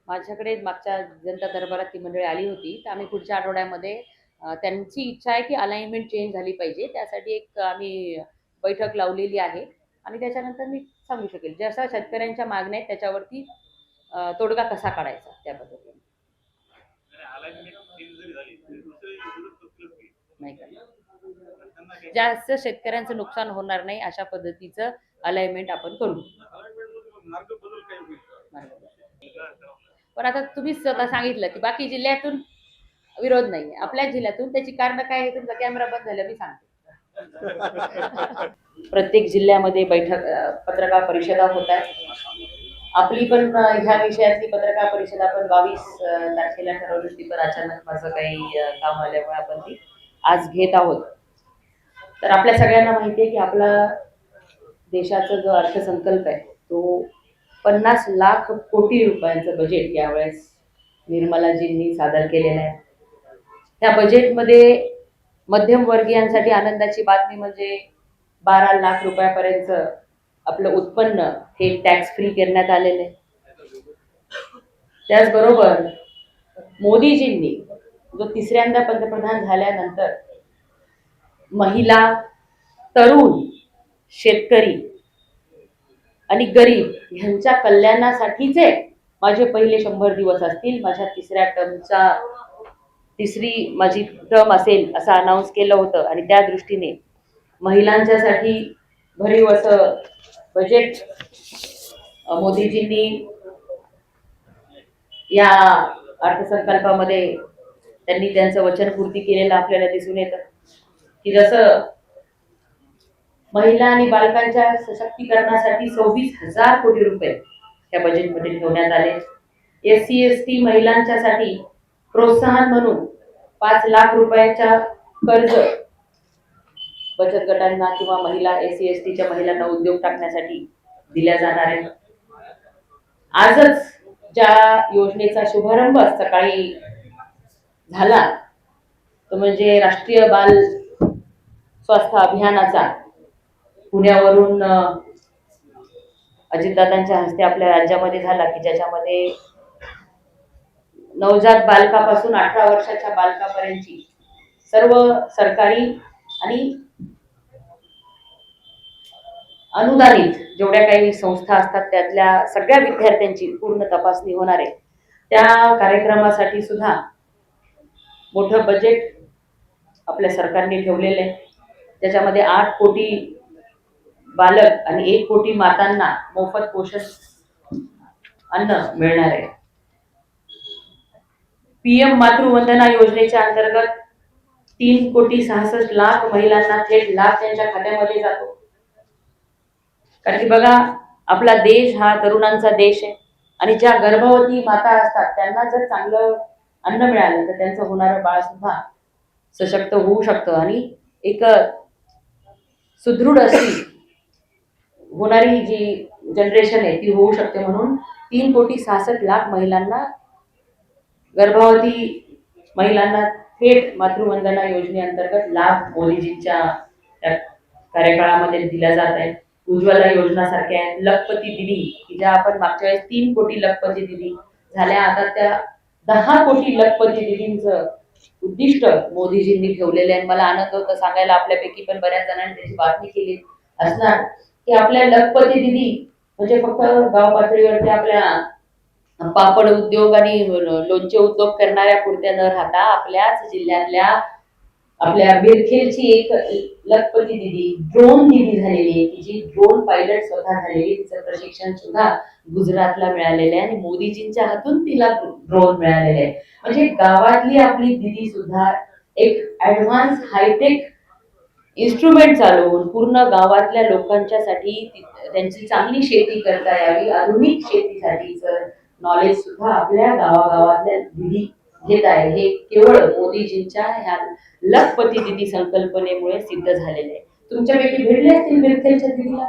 माझ्याकडे मागच्या जनता दरबारात ती मंडळी आली होती, तर आम्ही पुढच्या आठवड्यामध्ये त्यांची इच्छा आहे की अलाइनमेंट चेंज झाली पाहिजे. त्यासाठी एक आम्ही बैठक लावलेली आहे आणि त्याच्यानंतर मी सांगू शकेल. जशा शेतकऱ्यांच्या मागण्या आहेत त्याच्यावरती तोडगा कसा काढायचा त्या पद्धतीने. नाही करणार. जास्त शेतकऱ्यांचं नुकसान होणार नाही अशा पद्धतीचं अलाइनमेंट आपण करू. पण आता तुम्हीच स्वतः सांगितलं की बाकी जिल्ह्यातून विरोध नाही, आपल्याच जिल्ह्यातून त्याची कारण काय आहे. तुमचा कॅमेरा बंद झाला मी सांगते. प्रत्येक जिल्ह्यामध्ये बैठक पत्रकार परिषदा होत आहेत. आपली पण ह्या विषयातली पत्रकार परिषद आपण 22 तारखेला ठरवली होती, पण अचानक माझं काही काम आल्यामुळे आपण ती आज घेत आहोत. तर आपल्या सगळ्यांना माहिती आहे की आपला देशाचा जो अर्थसंकल्प आहे तो 50 लाख कोटी रुपयांचं बजेट यावेळेस निर्मलाजींनी सादर केलेलं आहे. त्या बजेटमध्ये मध्यमवर्गीयांसाठी आनंदाची बातमी म्हणजे 12 लाख रुपयापर्यंत आपलं उत्पन्न हे टॅक्स फ्री करण्यात आलेलं आहे. त्याचबरोबर मोदीजींनी जो तिसऱ्यांदा पंतप्रधान झाल्यानंतर महिला, तरुण, शेतकरी आणि गरीब ह्यांच्या कल्याणासाठीचे माझे पहिले 100 दिवस असतील. माझ्या तिसरी माझी टर्म असेल असं अनाऊन्स केलं होतं आणि त्या दृष्टीने महिलांच्यासाठी भरीव असं बजेट मोदीजींनी या अर्थसंकल्पामध्ये त्यांनी त्यांचं वचनपूर्ती केलेलं आपल्याला दिसून येतं की जसं महिला आणि बालकांच्या सशक्तीकरणासाठी 26,000 कोटी रुपये या बजेटमध्ये ठेवण्यात आले. SC ST महिलांच्यासाठी प्रोत्साहन म्हणून 5 लाख रुपयाच्या कर्ज बचत गटांना किंवा महिला SC STच्या महिलांना उद्योग टाकण्यासाठी दिल्या जाणार आहे. आजच ज्या योजनेचा शुभारंभ सकाळी झाला तो म्हणजे राष्ट्रीय बाल स्वास्थ्य अभियानाचा पुण्यावरून अजितदादांच्या हस्ते आपल्या राज्यामध्ये झाला की ज्याच्यामध्ये नवजात बालकापासून 18 वर्षाच्या बालकापर्यंतची सर्व सरकारी आणि अनुदानित जेवढ्या काही संस्था असतात त्यातल्या सगळ्या विद्यार्थ्यांची पूर्ण तपासणी होणार आहे. त्या कार्यक्रमासाठी सुद्धा मोठं बजेट आपल्या सरकारने ठेवलेलं आहे. त्याच्यामध्ये 8 कोटी बालक आणि 1 कोटी मातांना मोफत पोषण अन्न मिळणार आहे. PM मातृवंदना योजनेच्या अंतर्गत 3,66,00,000 महिलांना थेट लाभ त्यांच्या खात्यामध्ये जातो. कारण की बघा आपला देश हा तरुणांचा देश आहे आणि ज्या गर्भवती माता असतात त्यांना जर चांगलं अन्न मिळालं तर त्यांचं होणारं बाळ सुद्धा सशक्त होऊ शकतं आणि एक सुदृढ अशी होणारी जी जनरेशन आहे ती होऊ शकते. म्हणून 3,66,00,000 महिलांना गर्भवती महिलांना थेट मातृवंदना योजनेअंतर्गत लाभ मोदीजींच्या कार्यकाळामध्ये दिला जात आहे. उज्ज्वला योजना सारख्या लखपती दिदी की ज्या आपण मागच्या वेळेस 3 कोटी लखपती दिदी झाल्या, आता त्या 10 कोटी लखपती दिदींचं उद्दिष्ट मोदीजींनी ठेवलेले आहे. मला आनंद होता सांगायला आपल्यापैकी पण बऱ्याच जणांनी त्याची बातमी केली असणार की आपल्या लखपती दिदी म्हणजे फक्त गाव पातळीवरती आपल्या पापड उद्योग आणि लोणचे उद्योग करणाऱ्या पुरत्या न राहता आपल्याच जिल्ह्यातल्या आपल्या बिरखेलची एक लखपती दिदी ड्रोन दिदी झालेली आहे की जी ड्रोन पायलट स्वतः झालेली. तिचं प्रशिक्षण सुद्धा गुजरातला मिळालेलं आहे आणि मोदीजींच्या हातून तिला ड्रोन मिळालेले आहे. म्हणजे गावातली आपली दिदी सुद्धा एक ऍडव्हान्स हायटेक इन्स्ट्रुमेंट चालवून पूर्ण गावातल्या लोकांच्यासाठी त्यांची चांगली शेती करता यावी, आधुनिक शेतीसाठीचं नॉलेज सुद्धा आपल्या गावागावातल्या दिदी घेत आहे. हे केवळ मोदीजींच्या ह्या लखपती दिदी संकल्पनेमुळे सिद्ध झालेले आहे. तुमच्यापैकी भेटले असतील बिरखेलच्या दिदीला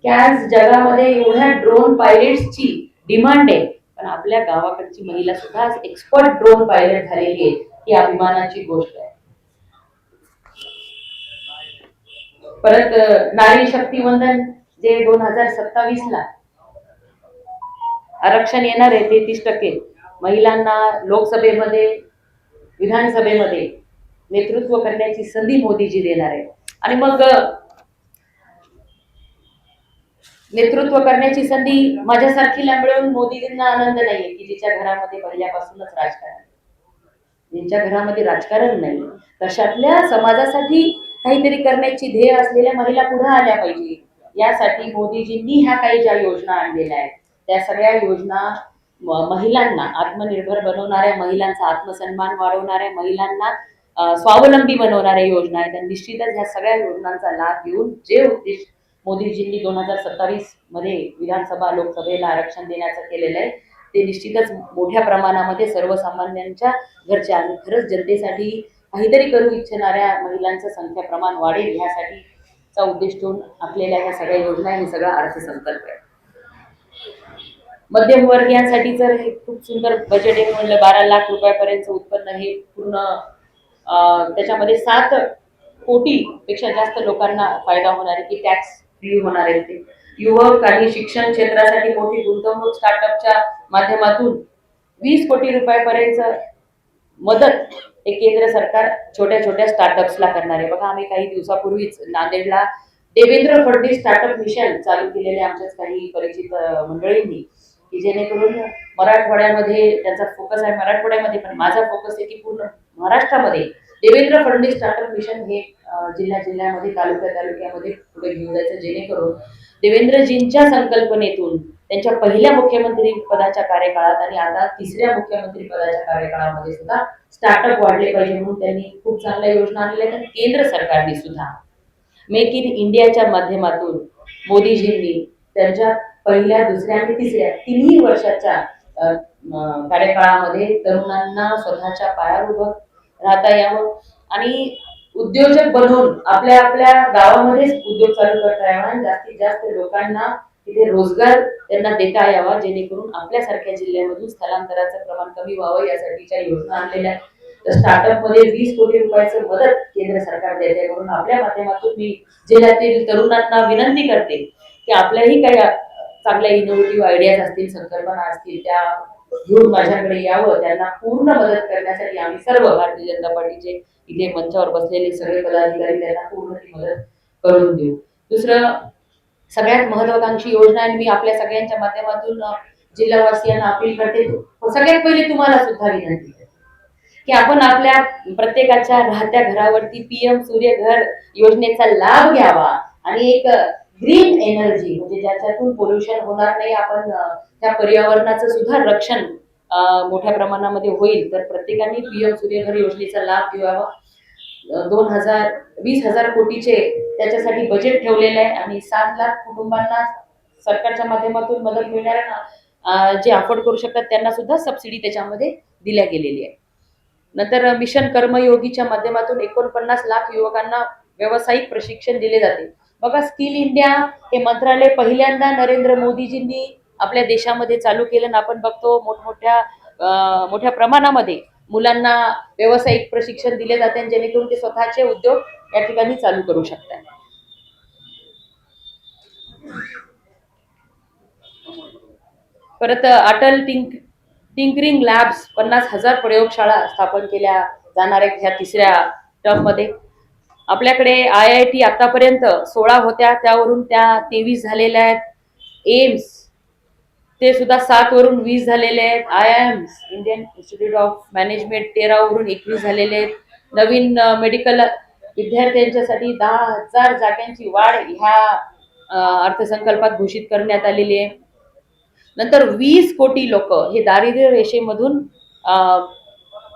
की आज जगामध्ये एवढ्या ड्रोन पायलट्सची डिमांड आहे, पण आपल्या गावाकडची महिला सुद्धा एक्सपर्ट ड्रोन पायलट झालेली आहे. ही अभिमानाची गोष्ट आहे. परत नारी शक्ती वंदन जे 2027 ला आरक्षण येणार आहे 33%. महिलांना लोकसभेमध्ये, विधानसभेमध्ये नेतृत्व करण्याची संधी मोदीजी देणार आहे. आणि मग नेतृत्व करण्याची संधी माझ्यासारखीला मिळून मोदीजींना आनंद नाहीये की जिच्या घरामध्ये पहिल्यापासूनच राजकारण, ज्यांच्या घरामध्ये राजकारण नाही, तशातल्या समाजासाठी काहीतरी करण्याची ध्येय असलेल्या महिला पुढे आल्या पाहिजे. यासाठी मोदीजींनी ह्या काही ज्या योजना आणलेल्या आहेत त्या सगळ्या योजना महिलांना आत्मनिर्भर बनवणाऱ्या, महिलांचा आत्मसन्मान वाढवणाऱ्या, महिलांना स्वावलंबी बनवणाऱ्या योजना आहेत. आणि निश्चितच ह्या सगळ्या योजनांचा लाभ घेऊन जे उद्देश मोदीजींनी 2027 मध्ये विधानसभा लोकसभेला आरक्षण देण्याचं केलेलं आहे ते निश्चितच मोठ्या प्रमाणामध्ये सर्वसामान्यांच्या घरच्या आणि खरंच जनतेसाठी काहीतरी करू इच्छिणाऱ्या महिलांचं संख्या प्रमाण वाढेल ह्यासाठीचा उद्देश ठेवून आपल्याला ह्या सगळ्या योजना, हे सगळा अर्थसंकल्प आहे. मध्यमवर्गीयांसाठी तर हे खूप सुंदर बजेट आहे. म्हणलं 12 लाख रुपयापर्यंत उत्पन्न हे पूर्ण त्याच्यामध्ये 7 कोटी पेक्षा जास्त लोकांना फायदा होणार आहे की टॅक्स फ्री होणार आहे. ते युवक आणि शिक्षण क्षेत्रासाठी मोठी गुंतवणूक स्टार्टअपच्या माध्यमातून 20 कोटी रुपयापर्यंत मदत हे केंद्र सरकार छोट्या छोट्या स्टार्टअप्सला करणार आहे. बघा, आम्ही काही दिवसापूर्वीच नांदेडला देवेंद्र फडणवीस स्टार्टअप मिशन चालू केलेले आमच्याच काही परिचित मंडळींनी, की जेणेकरून मराठवाड्यामध्ये त्यांचा फोकस आहे, मराठवाड्यामध्ये पण माझा फोकस आहे की पूर्ण महाराष्ट्रामध्ये देवेंद्र फडणवीस स्टार्टअप मिशन हे जिल्ह्यामध्ये तालुक्यामध्ये पुढे घेऊन जायचं, जेणेकरून देवेंद्रजींच्या संकल्पनेतून त्यांच्या पहिल्या मुख्यमंत्री पदाच्या कार्यकाळात आणि आता तिसऱ्या मुख्यमंत्री पदाच्या कार्यकाळामध्ये सुद्धा स्टार्टअप वाढले पाहिजे म्हणून त्यांनी खूप चांगल्या योजना आणल्या आहेत. केंद्र सरकारने सुद्धा मेक इन इंडियाच्या माध्यमातून मोदीजींनी त्यांच्या पहिल्या, दुसऱ्या आणि तिसऱ्या तिन्ही वर्षाच्या कार्यकाळामध्ये तरुणांना स्वतःच्या पायावर उभं राहता यावं आणि उद्योजक बनवून आपल्या आपल्या गावामध्येच उद्योग चालू करता यावा आणि जास्तीत जास्त लोकांना तिथे रोजगार त्यांना देता यावा, जेणेकरून आपल्यासारख्या जिल्ह्यामधून स्थलांतराचं प्रमाण कमी व्हावं यासाठीच्या योजना आणलेल्या. तर स्टार्टअप मध्ये 20 कोटी रुपयाचं मदत केंद्र सरकार देते. म्हणून आपल्या माध्यमातून मी जिल्ह्यातील तरुणांना विनंती करते की आपल्याही काही चांगल्या इनोव्हेटिव्ह आयडियाज असतील, संकल्पना असतील, त्या घेऊन माझ्याकडे यावं. त्यांना पूर्ण मदत करण्यासाठी आम्ही सर्व भारतीय जनता पार्टीचे इथे मंचावर बसलेले सगळे पदाधिकारी त्यांना पूर्ण ती मदत करून देऊ. दुसरं सगळ्यात महत्वाकांक्षी योजना आहे, मी आपल्या सगळ्यांच्या माध्यमातून जिल्हावासियांना अपील करते, सगळ्यात पहिले तुम्हाला सुद्धा विनंती करते की आपण आपल्या प्रत्येकाच्या राहत्या घरावरती पीएम सूर्यघर योजनेचा लाभ घ्यावा आणि एक ग्रीन एनर्जी म्हणजे ज्याच्यातून पोल्युशन होणार नाही, आपण त्या पर्यावरणाचं सुद्धा रक्षण मोठ्या प्रमाणामध्ये होईल. तर प्रत्येकाने पीएम सूर्यघर योजनेचा लाभ घ्यावा. 20,000 कोटीचे त्याच्यासाठी बजेट ठेवलेलं आहे आणि 7 लाख कुटुंबांना सरकारच्या माध्यमातून मदत मिळणार आहे. जे अफोर्ड करू शकतात त्यांना सुद्धा सबसिडी त्याच्यामध्ये दिल्या गेलेली आहे. नंतर मिशन कर्मयोगीच्या माध्यमातून 49 लाख युवकांना व्यावसायिक प्रशिक्षण दिले जाते. बघा, स्किल इंडिया हे मंत्रालय पहिल्यांदा नरेंद्र मोदीजींनी आपल्या देशामध्ये चालू केलं आणि आपण बघतो मोठ्या प्रमाणामध्ये मुलांना व्यावसायिक प्रशिक्षण दिले जाते जेणेकरून ते स्वतःचे उद्योग या ठिकाणी चालू करू शकतात. परत अटल टिंकरिंग लॅब्स 50,000 प्रयोगशाळा स्थापन केल्या जाणार आहेत ह्या तिसऱ्या टर्म मध्ये. आपल्याकडे IIT आतापर्यंत 16 होत्या, त्यावरून त्या 23 झालेल्या आहेत. एम्स ते सुद्धा 7 वरून 20 झालेले आहेत. IIMs Indian institute of management 13 वरून 21 झालेले आहेत. नवीन मेडिकल विद्यार्थ्यांच्यासाठी 10,000 जागांची वाढ ह्या अर्थसंकल्पात घोषित करण्यात आलेली आहे. नंतर 20 कोटी लोक हे दारिद्र्य रेषेमधून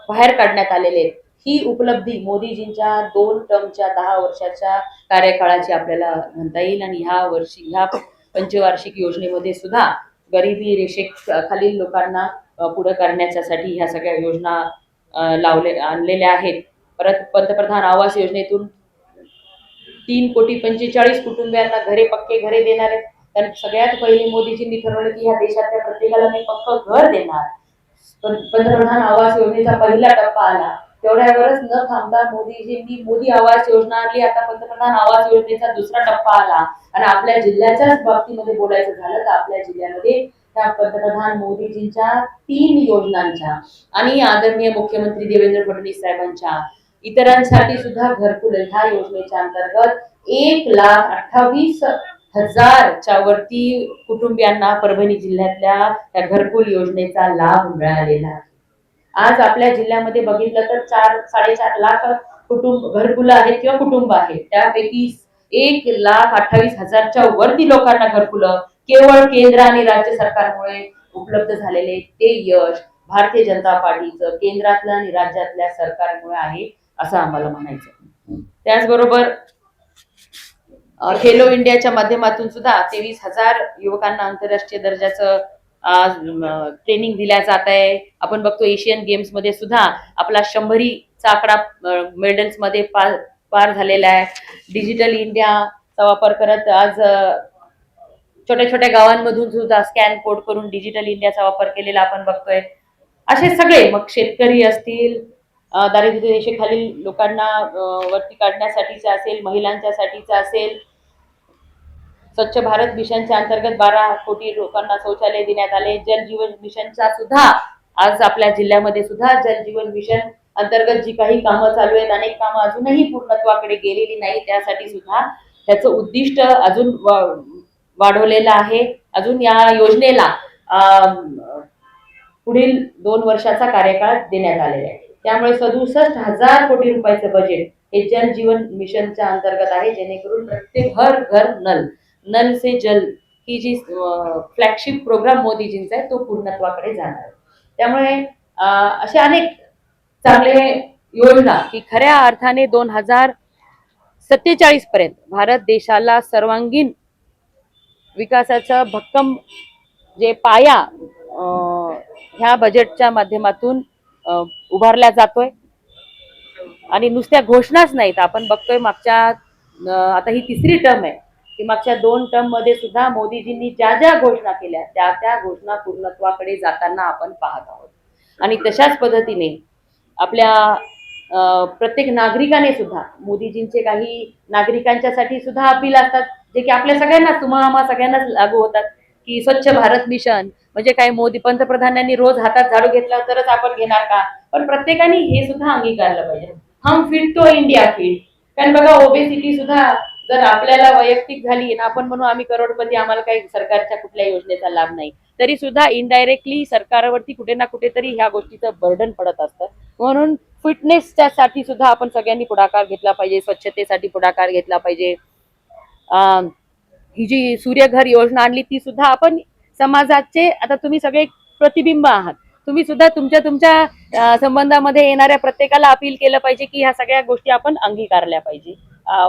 बाहेर काढण्यात आलेले आहेत. ही उपलब्धी मोदीजींच्या 2 टर्मच्या 10 वर्षाच्या कार्यकाळाची आपल्याला म्हणता येईल. आणि ह्या पंचवार्षिक योजनेमध्ये सुद्धा गरिबी रेषेखालील लोकांना पुढे करण्यासाठी ह्या सगळ्या योजना आणलेल्या आहेत. परत पंतप्रधान आवास योजनेतून 3,45,00,000 कुटुंबियांना पक्के घरे देणार आहेत. कारण सगळ्यात पहिले मोदीजींनी ठरवलं की ह्या देशातल्या प्रत्येकाला मी पक्क घर देणार. पंतप्रधान आवास योजनेचा पहिला टप्पा आला तेवढ्यावरच न थांबता मोदीजींनी मोदी आवास योजना आणली, आता पंतप्रधान आवास योजनेचा दुसरा टप्पा आला. आणि आपल्या जिल्ह्याच्याच बाबतीमध्ये बोलायचं झालं तर आपल्या जिल्ह्यामध्ये त्या पंतप्रधान मोदीजींच्या 3 योजनांच्या आणि आदरणीय मुख्यमंत्री देवेंद्र फडणवीस साहेबांच्या इतरांसाठी सुद्धा घरकुल ह्या योजनेच्या अंतर्गत 1,28,000च्या वरती कुटुंबियांना परभणी जिल्ह्यातल्या त्या घरकुल योजनेचा लाभ मिळालेला आहे. आज आपल्या जिल्ह्यामध्ये बघितलं तर 4-4.5 लाख घरकुल आहेत किंवा कुटुंब आहेत. त्यापैकी 1,28,000च्या वरती लोकांना घरकुल केवळ केंद्र आणि राज्य सरकारमुळे उपलब्ध झालेले ते यश भारतीय जनता पार्टीचं केंद्रातल्या आणि राज्यातल्या सरकारमुळे आहे असं आम्हाला म्हणायचं. त्याचबरोबर खेलो इंडियाच्या माध्यमातून सुद्धा 23,000 युवकांना आंतरराष्ट्रीय दर्जाचं ट्रेनिंग दिल्या जात आहे. आपण बघतो एशियन गेम्स मध्ये सुद्धा आपला 100चा आकडा मेडल्स मध्ये पार झालेला आहे. डिजिटल इंडियाचा वापर करत आज छोट्या छोट्या गावांमधून सुद्धा स्कॅन कोड करून डिजिटल इंडियाचा वापर केलेला आपण बघतोय. असे सगळे मग शेतकरी असतील, दारिद्र्य रेषेखालील लोकांना वरती काढण्यासाठीचा असेल, महिलांच्या साठीचा असेल, स्वच्छ भारत मिशनच्या अंतर्गत 12 कोटी लोकांना शौचालय देण्यात आले. जल जीवन मिशनचा सुद्धा आज आपल्या जिल्ह्यामध्ये सुद्धा जल जीवन मिशन अंतर्गत जी काही कामं चालू आहेत, अनेक कामं अजूनही पूर्णत्वाकडे गेलेली नाही. त्यासाठी सुद्धा त्याचं उद्दिष्ट अजून वाढवलेलं आहे. अजून या योजनेला पुढील 2 वर्षाचा कार्यकाळ देण्यात आलेला आहे. त्यामुळे 67,000 कोटी रुपयाचं बजेट हे जल जीवन मिशनच्या अंतर्गत आहे, जेणेकरून प्रत्येक घर घर नल से जल ही जी फ्लॅगशिप प्रोग्राम मोदीजींचा आहे तो पूर्णत्वाकडे जाणार आहे. त्यामुळे अशा अनेक चांगले योजना की खऱ्या अर्थाने 2047 पर्यंत भारत देशाला सर्वांगीण विकासाचा भक्कम जे पाया ह्या बजेटच्या माध्यमातून उभारला जातोय. आणि नुसत्या घोषणाच नाहीत, आपण बघतोय मागच्या आता ही 3री टर्म आहे की मागच्या 2 टर्म मध्ये सुद्धा मोदीजींनी ज्या ज्या घोषणा केल्या त्या घोषणा पूर्णत्वाकडे जाताना आपण पाहत आहोत. आणि तशाच पद्धतीने आपल्या प्रत्येक नागरिकाने सुद्धा मोदीजींचे काही नागरिकांच्यासाठी सुद्धा अपील असतात, जे की आपल्या सगळ्यांना तुम्हाला सगळ्यांनाच लागू होतात. की स्वच्छ भारत मिशन म्हणजे काय, मोदी पंतप्रधानांनी रोज हातात झाडू घेतला तरच आपण घेणार का? पण प्रत्येकाने हे सुद्धा अंगीकारलं पाहिजे, हम फिट तो इंडिया फिट. कारण बघा ओबेसिटी सुद्धा जर आपल्याला वैयक्तिक झाली ना, आपण म्हणू आम्ही करोडपती, आम्हाला काही सरकारच्या कुठल्या योजनेचा लाभ नाही, तरी सुद्धा इनडायरेक्टली सरकारवरती कुठे ना कुठेतरी ह्या गोष्टीचं बर्डन पडत असतं. म्हणून फिटनेसच्या साठी सुद्धा आपण सगळ्यांनी पुढाकार घेतला पाहिजे, स्वच्छतेसाठी पुढाकार घेतला पाहिजे. ही जी सूर्यघर योजना आणली ती सुद्धा आपण समाजाचे, आता तुम्ही सगळे प्रतिबिंब आहात, तुम्ही सुद्धा तुमच्या संबंधामध्ये येणाऱ्या प्रत्येकाला अपील केलं पाहिजे की ह्या सगळ्या गोष्टी आपण अंगीकारल्या पाहिजे,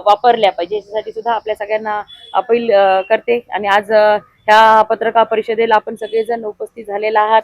वापरल्या पाहिजे. याच्यासाठी सुद्धा आपल्या सगळ्यांना अपील करते. आणि आज ह्या पत्रकार परिषदेला आपण सगळेजण उपस्थित झालेला आहात.